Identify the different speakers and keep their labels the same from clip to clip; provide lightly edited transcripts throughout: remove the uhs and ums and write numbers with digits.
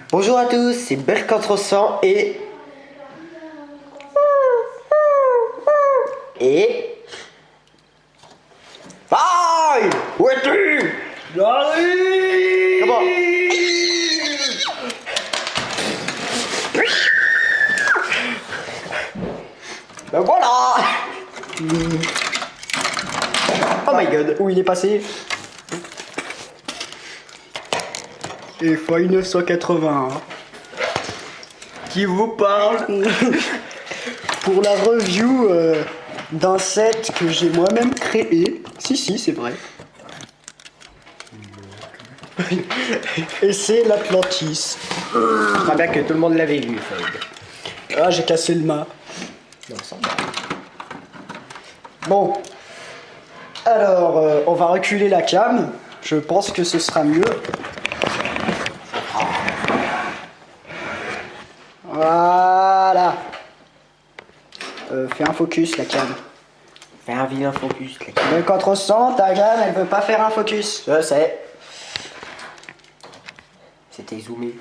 Speaker 1: Bonjour à tous, c'est Bertrand et... Aïe! Où es-tu?
Speaker 2: J'arrive.
Speaker 1: Comment? Ben voilà! Oh my god, où il est passé?
Speaker 2: Et Feuille 980 qui vous parle pour la review d'un set que j'ai moi-même créé. Si, c'est vrai. Et c'est l'Atlantis.
Speaker 1: Je crois bien que tout le monde l'avait vu, Feuille.
Speaker 2: Ah, j'ai cassé le mât.
Speaker 1: Non, ça va.
Speaker 2: Bon. Alors, on va reculer la cam. Je pense que ce sera mieux. Voilà. Fais un focus, la cam.
Speaker 1: Fais un vilain focus, les gars.
Speaker 2: Le 400, ta cam, elle veut pas faire un focus.
Speaker 1: Je sais. C'était zoomé.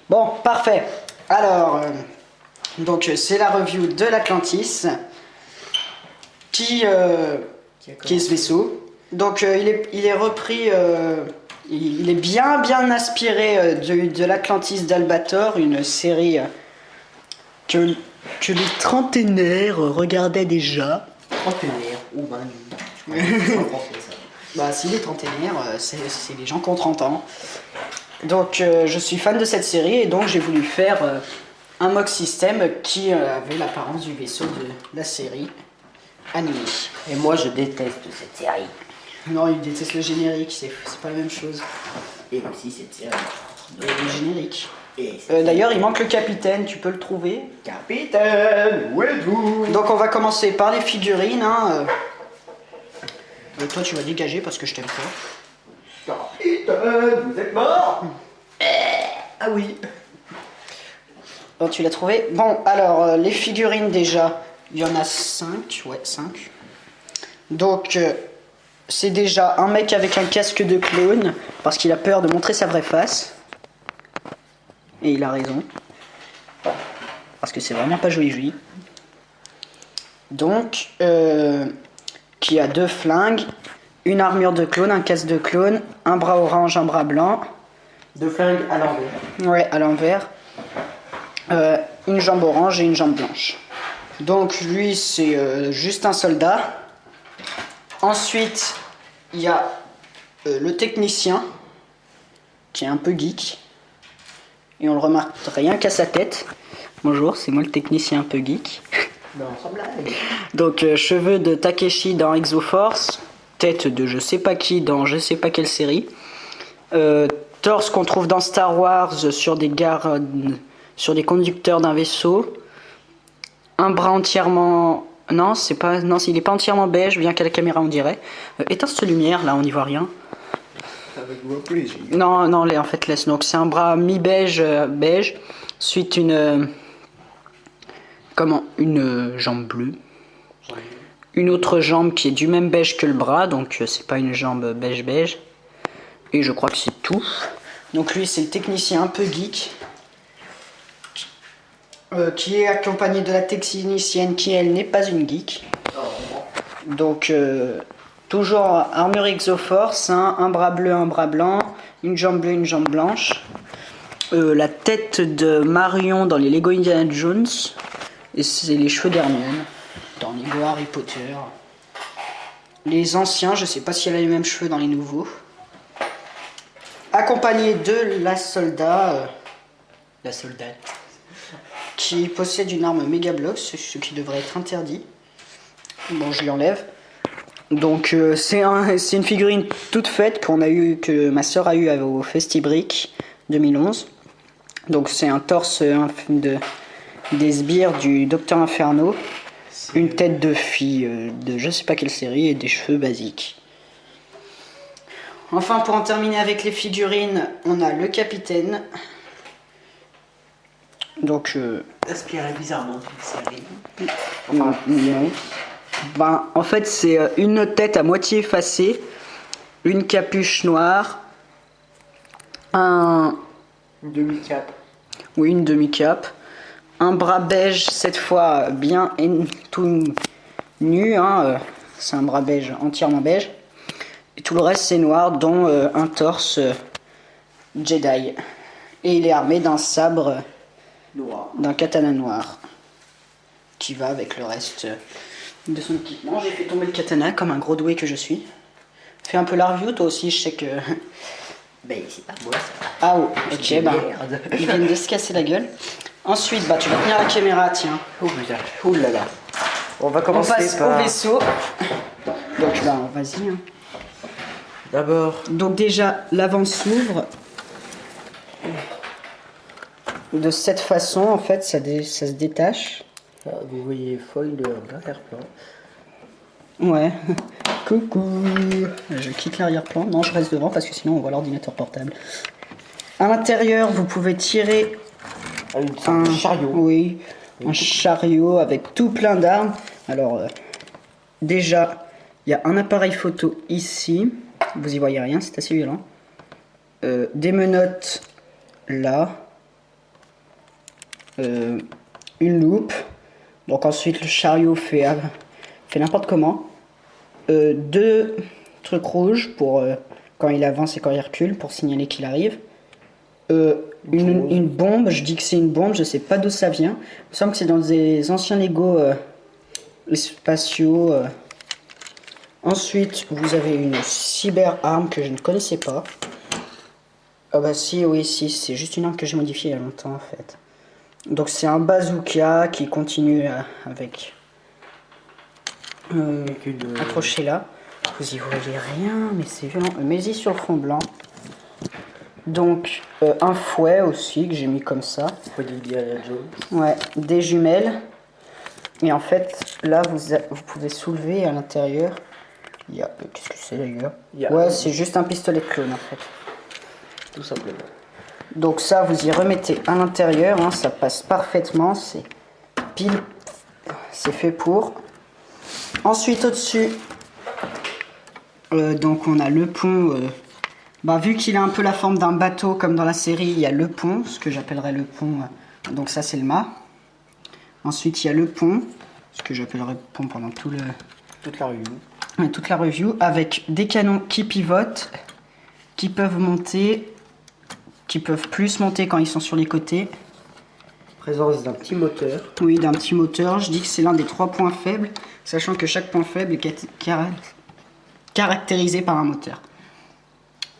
Speaker 2: Bon, parfait. Alors, donc c'est la review de l'Atlantis qui est ce vaisseau. Donc il est repris, il est bien inspiré de l'Atlantis d'Albator, une série que les trentenaires regardaient déjà.
Speaker 1: Trentenaire, ou ben, je comprends ça.
Speaker 2: Bah si, les trentenaires, c'est les gens qui ont 30 ans. Donc je suis fan de cette série et donc j'ai voulu faire un mock system qui avait l'apparence du vaisseau de la série animée.
Speaker 1: Et moi, je déteste cette série.
Speaker 2: Non, il déteste le générique, c'est pas la même chose.
Speaker 1: Et aussi cette série.
Speaker 2: Le générique.
Speaker 1: Et cette
Speaker 2: D'ailleurs, il manque le capitaine, tu peux le trouver.
Speaker 1: Capitaine, où êtes-vous?
Speaker 2: Donc on va commencer par les figurines. Hein. Toi, tu vas dégager parce que je t'aime pas.
Speaker 1: Capitaine, vous êtes mort?
Speaker 2: Ah oui. Bon, tu l'as trouvé. Bon, alors, les figurines déjà, il y en a 5. Ouais, 5. Donc, c'est déjà un mec avec un casque de clown, parce qu'il a peur de montrer sa vraie face. Et il a raison. Parce que c'est vraiment pas joli. Donc, qui a 2 flingues, une armure de clown, un casque de clown, un bras orange, un bras blanc.
Speaker 1: 2 flingues à l'envers.
Speaker 2: Ouais, à l'envers. Une jambe orange et une jambe blanche. Donc lui, c'est juste un soldat. Ensuite, il y a le technicien, qui est un peu geek. Et on le remarque rien qu'à sa tête. Bonjour, c'est moi le technicien un peu geek.
Speaker 1: Non, sans blague.
Speaker 2: Donc cheveux de Takeshi dans Exoforce, tête de je sais pas qui dans je sais pas quelle série. Torse qu'on trouve dans Star Wars sur des sur des conducteurs d'un vaisseau. Un bras entièrement... Non, il est pas entièrement beige, bien qu'à la caméra on dirait. Éteins cette lumière, là, on n'y voit rien.
Speaker 1: Avec vous plaisir.
Speaker 2: Non, en fait, laisse. Donc c'est un bras mi-beige, beige. Ensuite une jambe bleue. Une autre jambe qui est du même beige que le bras, donc c'est pas une jambe beige. Et je crois que c'est tout. Donc lui, c'est le technicien un peu geek. Qui est accompagné de la technicienne qui, elle, n'est pas une geek. Donc, toujours armure Exoforce, hein, un bras bleu, un bras blanc, une jambe bleue, une jambe blanche. La tête de Marion dans les Lego Indiana Jones. Et c'est les cheveux d'Hermione dans Lego Harry Potter. Les anciens, je sais pas si elle a les mêmes cheveux dans les nouveaux. Accompagné de la soldate, qui possède une arme Mega Block, ce qui devrait être interdit. Bon, je lui enlève. Donc c'est une figurine toute faite que ma soeur a eu au Festibrick 2011. Donc c'est un torse des sbires du Docteur Inferno, une tête de fille de je sais pas quelle série et des cheveux basiques. Enfin, pour en terminer avec les figurines, on a le capitaine. Donc
Speaker 1: Aspirez bizarrement toute série.
Speaker 2: non. Ben, en fait, c'est une tête à moitié effacée, une capuche noire, un
Speaker 1: Une demi-cape.
Speaker 2: Oui, une demi-cape. Un bras beige, cette fois bien tout nu. Hein, c'est un bras beige, entièrement beige. Et tout le reste, c'est noir, dont un torse Jedi. Et il est armé d'un sabre
Speaker 1: Noir.
Speaker 2: d'un katana noir. Qui va avec le reste de son équipement. J'ai fait tomber le katana comme un gros doué que je suis. Fais un peu la review, toi aussi, je sais que...
Speaker 1: Ben, c'est pas moi, ça.
Speaker 2: Ah oh, ok, bah,
Speaker 1: Merde.
Speaker 2: ils viennent de se casser la gueule. Ensuite, bah, tu vas tenir la caméra, tiens.
Speaker 1: Oh putain. Ouh là là. On va
Speaker 2: On
Speaker 1: commencer
Speaker 2: passe
Speaker 1: par...
Speaker 2: au vaisseau. Donc, bah, vas-y. Hein.
Speaker 1: D'abord...
Speaker 2: Donc, déjà, l'avant s'ouvre. De cette façon, en fait, ça se détache.
Speaker 1: Ah, vous voyez foil l'arrière-plan.
Speaker 2: Ouais. Coucou. Je quitte l'arrière-plan. Non, je reste devant parce que sinon on voit l'ordinateur portable. À l'intérieur, vous pouvez tirer
Speaker 1: Un chariot.
Speaker 2: Oui, un chariot avec tout plein d'armes. Alors, déjà, il y a un appareil photo ici. Vous y voyez rien, c'est assez violent. Des menottes là. Une loupe. Donc ensuite, le chariot fait n'importe comment. Deux trucs rouges pour quand il avance et quand il recule pour signaler qu'il arrive. Une bombe, je dis que c'est une bombe, je sais pas d'où ça vient. Il me semble que c'est dans des anciens Lego spatiaux. Ensuite, vous avez une cyber arme que je ne connaissais pas. Ah bah si, oui, si, c'est juste une arme que j'ai modifiée il y a longtemps en fait. Donc c'est un bazooka qui continue avec accroché là. Vous y voyez rien, mais c'est violent. Mets-y sur le fond blanc. Donc un fouet aussi que j'ai mis comme ça.
Speaker 1: Faut dire à la Joe.
Speaker 2: Ouais, des jumelles. Et en fait, là vous pouvez soulever à l'intérieur. Il y a qu'est-ce que c'est d'ailleurs? Ouais, c'est juste un pistolet de clone en fait.
Speaker 1: Tout simplement.
Speaker 2: Donc ça, vous y remettez à l'intérieur, hein, ça passe parfaitement, c'est pile, c'est fait pour. Ensuite, au-dessus, donc on a le pont. Vu qu'il a un peu la forme d'un bateau comme dans la série, il y a le pont, ce que j'appellerais le pont. Donc ça, c'est le mât. Ensuite, il y a le pont, ce que j'appellerais le pont pendant toute la review. Toute la review, avec des canons qui pivotent, qui peuvent monter, qui peuvent plus monter quand ils sont sur les côtés.
Speaker 1: Présence d'un petit moteur.
Speaker 2: Oui, d'un petit moteur. Je dis que c'est l'un des 3 points faibles, sachant que chaque point faible est caractérisé par un moteur.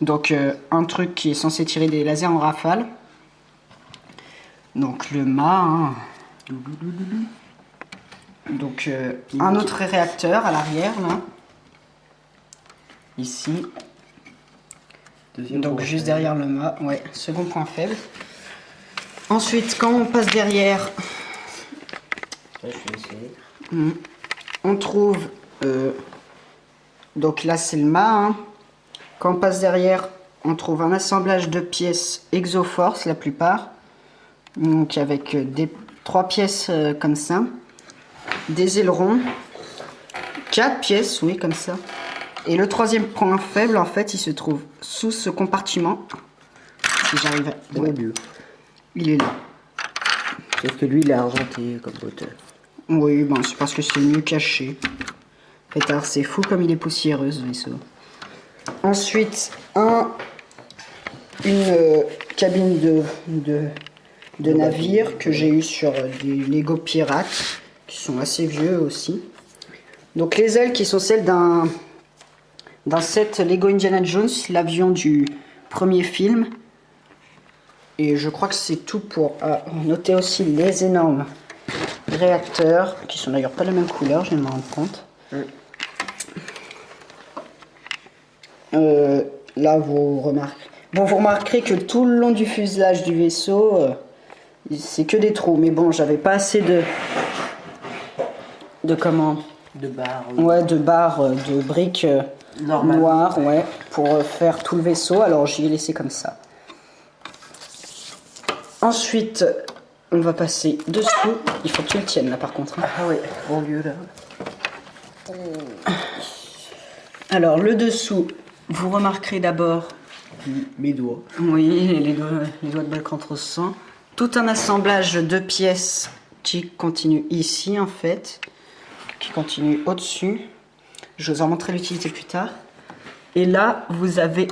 Speaker 2: Donc un truc qui est censé tirer des lasers en rafale. Donc le mât. Hein. Donc un autre réacteur à l'arrière là. Ici.
Speaker 1: Deuxième
Speaker 2: Donc
Speaker 1: point
Speaker 2: juste
Speaker 1: faible.
Speaker 2: derrière le mât, ouais, second point faible. Ensuite, quand on passe derrière,
Speaker 1: Ça, je vais essayer.
Speaker 2: on trouve, donc là c'est le mât, hein. Quand on passe derrière, on trouve un assemblage de pièces Exoforce la plupart, donc avec 3 pièces comme ça, des ailerons, 4 pièces, oui comme ça. Et le troisième point faible, en fait, il se trouve sous ce compartiment. Si j'arrive à...
Speaker 1: Ouais, mieux.
Speaker 2: Il est là.
Speaker 1: Sauf que lui, il est argenté comme moteur.
Speaker 2: Oui, bon, c'est parce que c'est mieux caché. Pétard, c'est fou comme il est poussiéreux, ce vaisseau. Ensuite, une cabine de navire que j'ai eu sur des Lego pirates, qui sont assez vieux aussi. Donc les ailes qui sont celles d'un set Lego Indiana Jones, l'avion du premier film. Et je crois que c'est tout pour noter aussi les énormes réacteurs, qui sont d'ailleurs pas de la même couleur, je viens de me rendre compte. Là, vous remarquerez que tout le long du fuselage du vaisseau, c'est que des trous. Mais bon, j'avais pas assez de comment?
Speaker 1: De barre.
Speaker 2: Ouais, de barres, de briques noires, ouais, pour faire tout le vaisseau. Alors j'y ai laissé comme ça. Ensuite, on va passer dessous. Il faut que tu le tiennes là par contre. Hein.
Speaker 1: Ah ouais, bon Dieu là.
Speaker 2: Alors le dessous, vous remarquerez d'abord
Speaker 1: mes doigts.
Speaker 2: Oui, les doigts de Belle contre 100. Tout un assemblage de pièces qui continue ici en fait, qui continue au-dessus. Je vous en montrerai l'utilité plus tard. Et là, vous avez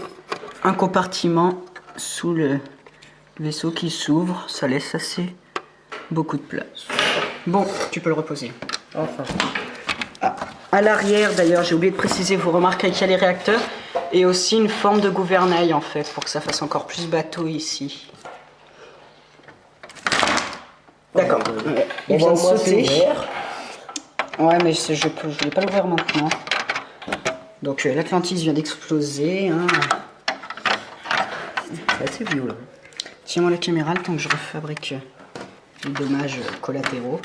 Speaker 2: un compartiment sous le vaisseau qui s'ouvre. Ça laisse assez beaucoup de place. Bon, tu peux le reposer.
Speaker 1: Enfin.
Speaker 2: À l'arrière, d'ailleurs, j'ai oublié de préciser, vous remarquez qu'il y a les réacteurs et aussi une forme de gouvernail en fait, pour que ça fasse encore plus bateau ici. D'accord. Il vient de sauter. Ouais, mais je voulais pas l'ouvrir maintenant. Donc l'Atlantis vient d'exploser. Hein.
Speaker 1: C'est assez violent.
Speaker 2: Tiens-moi la caméra le temps que je refabrique les dommages collatéraux.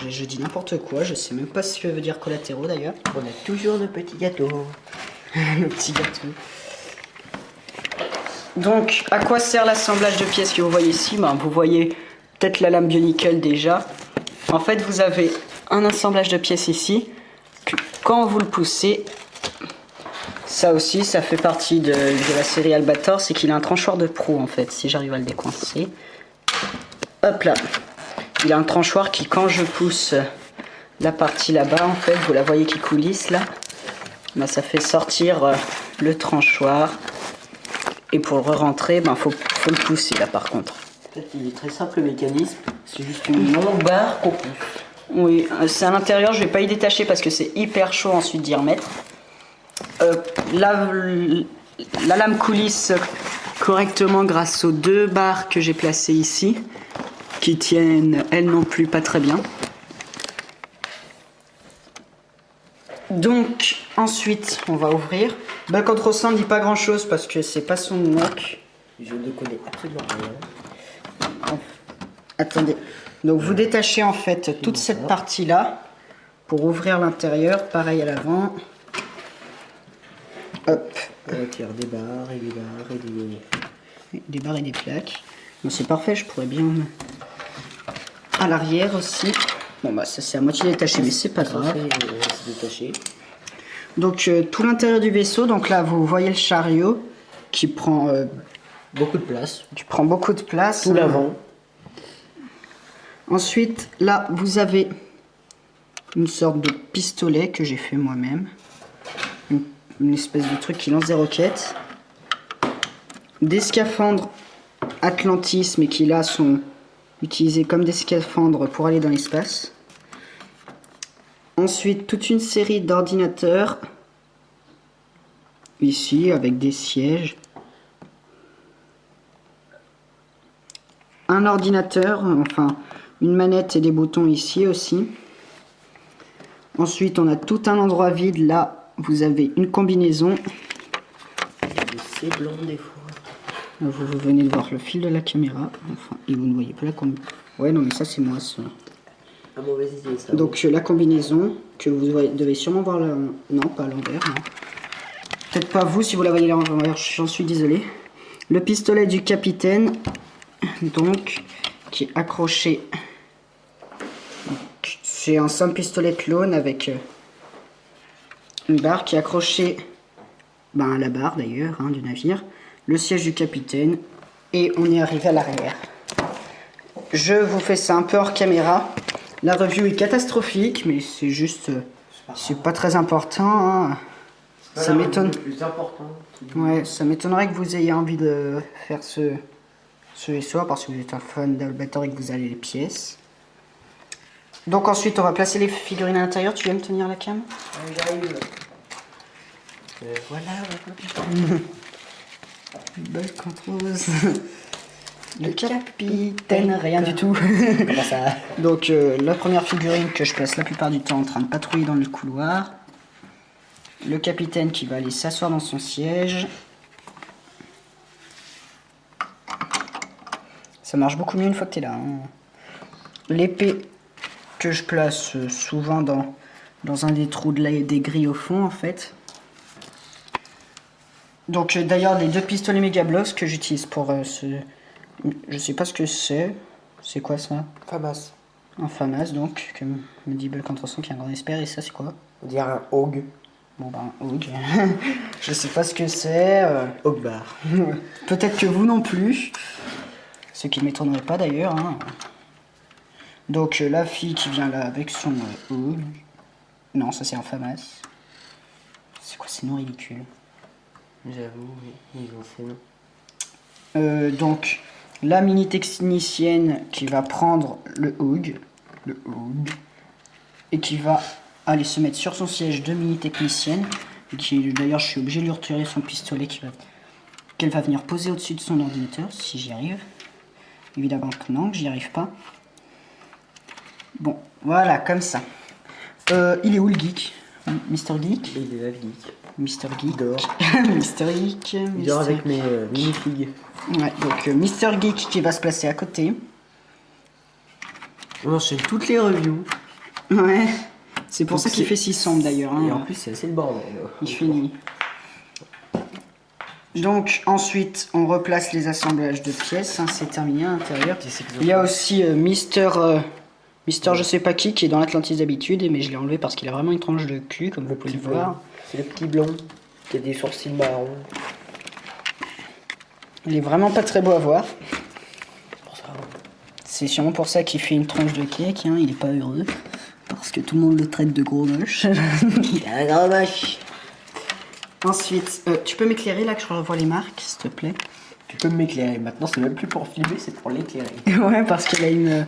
Speaker 2: Je dis n'importe quoi, je sais même pas ce que veut dire collatéraux d'ailleurs.
Speaker 1: On a toujours nos petits gâteaux.
Speaker 2: Le petit gâteau. Donc, à quoi sert l'assemblage de pièces que vous voyez ici? Vous voyez peut-être la lame bionickel déjà. En fait, vous avez un assemblage de pièces ici. Que, quand vous le poussez, ça aussi, ça fait partie de la série Albator, c'est qu'il a un tranchoir de proue en fait, si j'arrive à le décoincer. Hop là. Il a un tranchoir qui, quand je pousse la partie là-bas, en fait, vous la voyez qui coulisse là, ça fait sortir le tranchoir. Et pour le re-rentrer, faut le pousser là par contre.
Speaker 1: En fait, il est très simple le mécanisme, c'est juste une longue barre qu'on pousse.
Speaker 2: Oui, c'est à l'intérieur, je vais pas y détacher parce que c'est hyper chaud ensuite d'y remettre. La lame coulisse correctement grâce aux 2 barres que j'ai placées ici, qui tiennent elles non plus pas très bien. Donc ensuite on va ouvrir. Belle contre 100 ne dit pas grand chose parce que c'est pas son knock.
Speaker 1: Je ne connais absolument rien.
Speaker 2: Attendez. Donc vous détachez en fait toute cette partie là pour ouvrir l'intérieur. Pareil à l'avant. Hop.
Speaker 1: On retire des barres et des barres et
Speaker 2: des barres et des plaques. Bon, c'est parfait, je pourrais bien à l'arrière aussi. Bon ça c'est à moitié détaché mais c'est pas grave.
Speaker 1: C'est détaché.
Speaker 2: Donc tout l'intérieur du vaisseau, donc là vous voyez le chariot qui prend
Speaker 1: beaucoup de place.
Speaker 2: Qui prend beaucoup de place.
Speaker 1: Tout l'avant.
Speaker 2: Ensuite là vous avez une sorte de pistolet que j'ai fait moi-même. Une espèce de truc qui lance des roquettes. Des scaphandres Atlantis mais qui là sont utilisés comme des scaphandres pour aller dans l'espace. Ensuite, toute une série d'ordinateurs, ici, avec des sièges. Un ordinateur, enfin, une manette et des boutons ici aussi. Ensuite, on a tout un endroit vide, là, vous avez une combinaison.
Speaker 1: C'est blanc des fois.
Speaker 2: Vous venez de voir le fil de la caméra, enfin, et vous ne voyez pas la combinaison. Ouais, non, mais ça, c'est moi, ça.
Speaker 1: Ah, mauvaise idée, ça.
Speaker 2: Donc la combinaison que vous devez sûrement voir là. Non, pas à l'envers. Peut-être pas vous si vous la voyez là à l'envers, j'en suis désolé. Le pistolet du capitaine, donc, qui est accroché. C'est un simple pistolet clone avec une barre qui est accrochée à la barre d'ailleurs du navire. Le siège du capitaine. Et on est arrivé à l'arrière. Je vous fais ça un peu hors caméra. La review est catastrophique, mais c'est juste, c'est pas très important. Hein. Ça m'étonne. Ouais, ça m'étonnerait que vous ayez envie de faire ce vaisseau, parce que vous êtes un fan d'Albator et que vous avez les pièces. Donc ensuite, on va placer les figurines à l'intérieur. Tu viens me tenir la cam?
Speaker 1: J'arrive. Voilà.
Speaker 2: Belle controse. Le capitaine, rien du tout.
Speaker 1: Comment ça?
Speaker 2: Donc la première figurine que je place la plupart du temps en train de patrouiller dans le couloir. Le capitaine qui va aller s'asseoir dans son siège. Ça marche beaucoup mieux une fois que tu es là. Hein. L'épée que je place souvent dans un des trous des grilles au fond en fait. Donc d'ailleurs les 2 pistolets Megablox que j'utilise pour je sais pas ce que c'est. C'est quoi ça?
Speaker 1: FAMAS.
Speaker 2: Un FAMAS donc, que me dit Belle contre 100 qui est un grand expert. Et ça c'est quoi?
Speaker 1: On dirait un Hogue.
Speaker 2: Bon ben, Hog. Je sais pas ce que c'est.
Speaker 1: Hogbar.
Speaker 2: Peut-être que vous non plus. Ce qui ne m'étonnerait pas d'ailleurs. Hein. Donc la fille qui vient là avec son Hog. Non, ça c'est un Famas. C'est quoi ces noms ridicules?
Speaker 1: J'avoue, oui, ils ont ces noms.
Speaker 2: Donc la mini technicienne qui va prendre le Hog. Et qui va aller se mettre sur son siège de mini technicienne. Qui d'ailleurs je suis obligé de lui retirer son pistolet qu'elle va venir poser au-dessus de son ordinateur si j'y arrive. Évidemment que non, que j'y arrive pas. Bon, voilà, comme ça. Il est où le geek? Mister Geek?
Speaker 1: Il est là, le geek.
Speaker 2: Mister Geek.
Speaker 1: Il dort.
Speaker 2: Mister Geek.
Speaker 1: Il dort avec mes mini-figues.
Speaker 2: Ouais, donc Mister Geek qui va se placer à côté.
Speaker 1: On enchaîne toutes les reviews.
Speaker 2: Ouais. C'est pour
Speaker 1: Donc
Speaker 2: ça qu'il fait si sombre d'ailleurs. Hein.
Speaker 1: Et en plus, c'est assez le bordel.
Speaker 2: Il finit. Donc ensuite, on replace les assemblages de pièces. Hein, c'est terminé à l'intérieur. Il y a aussi Mister je sais pas qui est dans l'Atlantis d'habitude, mais je l'ai enlevé parce qu'il a vraiment une tranche de cul, comme vous pouvez le voir.
Speaker 1: C'est le petit blond qui a des sourcils marrons.
Speaker 2: Il est vraiment pas très beau à voir.
Speaker 1: Pour ça.
Speaker 2: C'est sûrement pour ça qu'il fait une tranche de cake. Hein, il est pas heureux. Parce que tout le monde le traite de gros moche.
Speaker 1: Il a un grand moche.
Speaker 2: Ensuite, tu peux m'éclairer là que je revois les marques, s'il te plaît?
Speaker 1: Tu peux m'éclairer. Maintenant, c'est même plus pour filmer, c'est pour l'éclairer.
Speaker 2: Ouais, parce qu'elle a une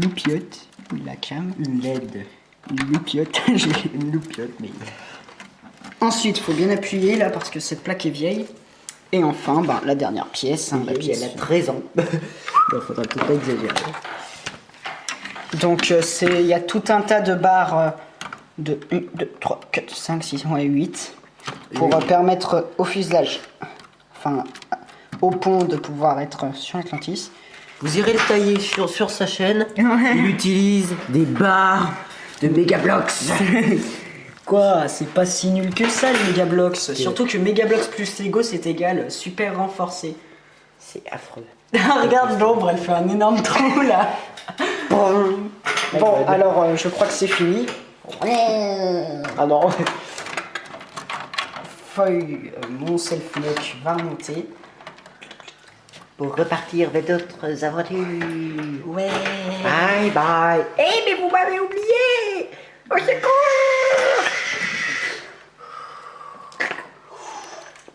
Speaker 2: loupiote. La cam.
Speaker 1: Une LED.
Speaker 2: Une loupiote.
Speaker 1: Une loupiote, mais...
Speaker 2: Ensuite, il faut bien appuyer là parce que cette plaque est vieille. Et enfin, ben, la dernière pièce. Hein, la pièce.
Speaker 1: Elle a 13 ans. Bon, faudra peut-être pas exagérer.
Speaker 2: Donc, il y a tout un tas de barres de 1, 2, 3, 4, 5, 6, 8 pour permettre au fuselage, enfin au pont de pouvoir être sur l'Atlantis.
Speaker 1: Vous irez le tailler sur sa chaîne. Il utilise des barres de Megablox.
Speaker 2: Quoi? C'est pas si nul que ça les Megablox. Surtout que Megablox plus Lego c'est égal super renforcé.
Speaker 1: C'est affreux.
Speaker 2: Regarde l'ombre, elle fait un énorme trou là. Bon, alors je crois que c'est fini.
Speaker 1: Ah non.
Speaker 2: Feuille, mon self-lock va remonter.
Speaker 1: Pour repartir vers d'autres aventures.
Speaker 2: Ouais.
Speaker 1: Bye bye.
Speaker 2: Eh mais vous m'avez oublié. Au secours.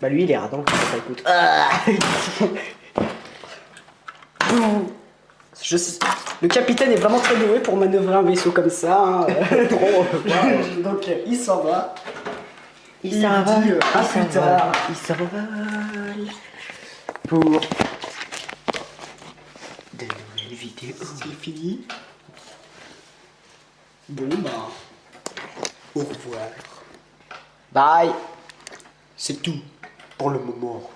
Speaker 1: Bah lui il est radin, ça écoute.
Speaker 2: Le capitaine est vraiment très doué pour manœuvrer un vaisseau comme ça. Hein. Donc il s'en va.
Speaker 1: Il s'en va.
Speaker 2: Dit, à plus tard.
Speaker 1: Il s'envole. Pour de nouvelles vidéos.
Speaker 2: C'est fini. Bon bah. Au revoir.
Speaker 1: Bye.
Speaker 2: C'est tout
Speaker 1: Pour le moment.